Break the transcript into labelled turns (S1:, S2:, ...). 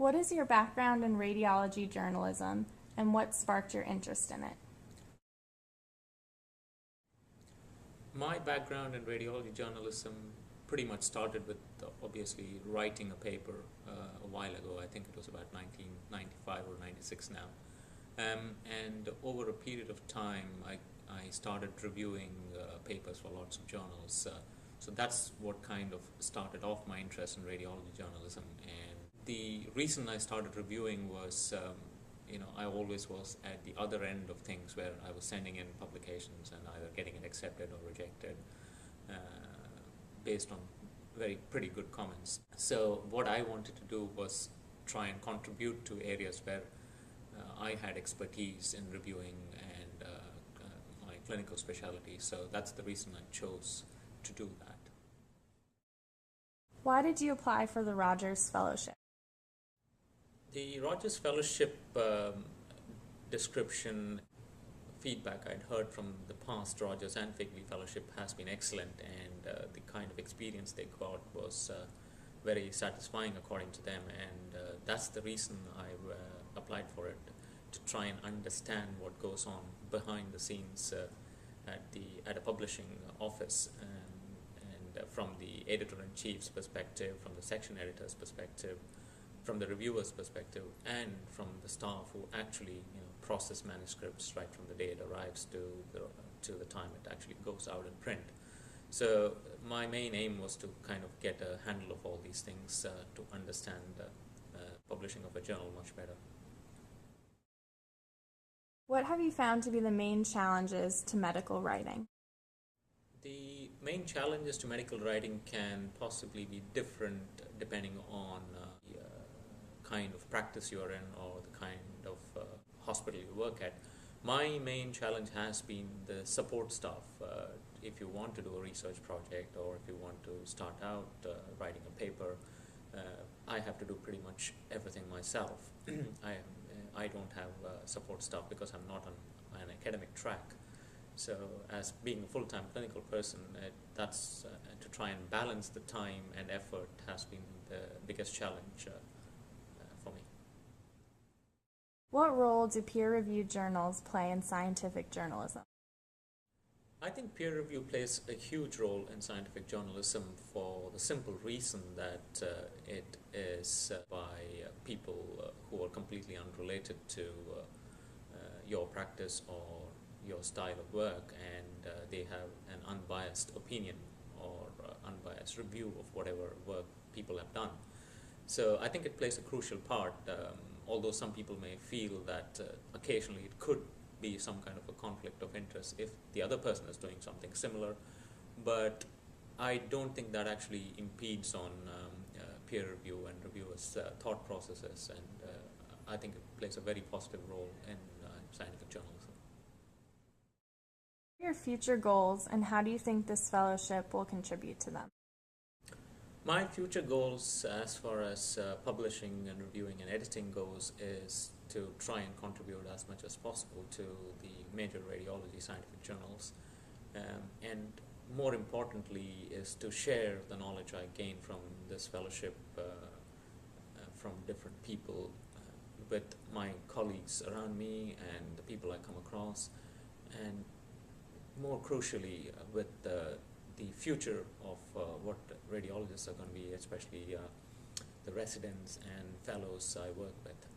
S1: What is your background in radiology journalism, and what sparked your interest in it?
S2: My background in radiology journalism pretty much started with obviously writing a paper a while ago. I think it was about 1995 or 96 now. And over a period of time, I started reviewing papers for lots of journals. So that's what kind of started off my interest in radiology journalism. And the reason I started reviewing was, I always was at the other end of things where I was sending in publications and either getting it accepted or rejected based on pretty good comments. So what I wanted to do was try and contribute to areas where I had expertise in reviewing and my clinical specialty. So that's the reason I chose to do that.
S1: Why did you apply for the Rogers Fellowship?
S2: The Rogers Fellowship description feedback I'd heard from the past Rogers and Figley Fellowship has been excellent, and the kind of experience they got was very satisfying according to them, and that's the reason I applied for it, to try and understand what goes on behind the scenes at a publishing office, and from the editor-in-chief's perspective, from the section editor's perspective, from the reviewer's perspective, and from the staff who actually process manuscripts right from the day it arrives to the time it actually goes out in print. So my main aim was to kind of get a handle of all these things to understand publishing of a journal much better.
S1: What have you found to be the main challenges to medical writing?
S2: The main challenges to medical writing can possibly be different depending on the kind of practice you're in or the kind of hospital you work at. My main challenge has been the support staff. If you want to do a research project or if you want to start out writing a paper, I have to do pretty much everything myself. I don't have support staff because I'm not on an academic track. So as being a full-time clinical person, that's to try and balance the time and effort has been the biggest challenge for me.
S1: What role do peer-reviewed journals play in scientific journalism?
S2: I think peer review plays a huge role in scientific journalism for the simple reason that it is by people who are completely unrelated to your practice or your style of work, and they have an unbiased opinion or unbiased review of whatever work people have done. So I think it plays a crucial part, although some people may feel that occasionally it could be some kind of a conflict of interest if the other person is doing something similar, but I don't think that actually impedes on peer review and reviewers' thought processes, and I think it plays a very positive role in scientific journalism.
S1: What are your future goals, and how do you think this fellowship will contribute to them?
S2: My future goals as far as publishing and reviewing and editing goes is to try and contribute as much as possible to the major radiology scientific journals, and more importantly is to share the knowledge I gain from this fellowship from different people with my colleagues around me and the people I come across, and more crucially with the future of what radiologists are going to be, especially the residents and fellows I work with.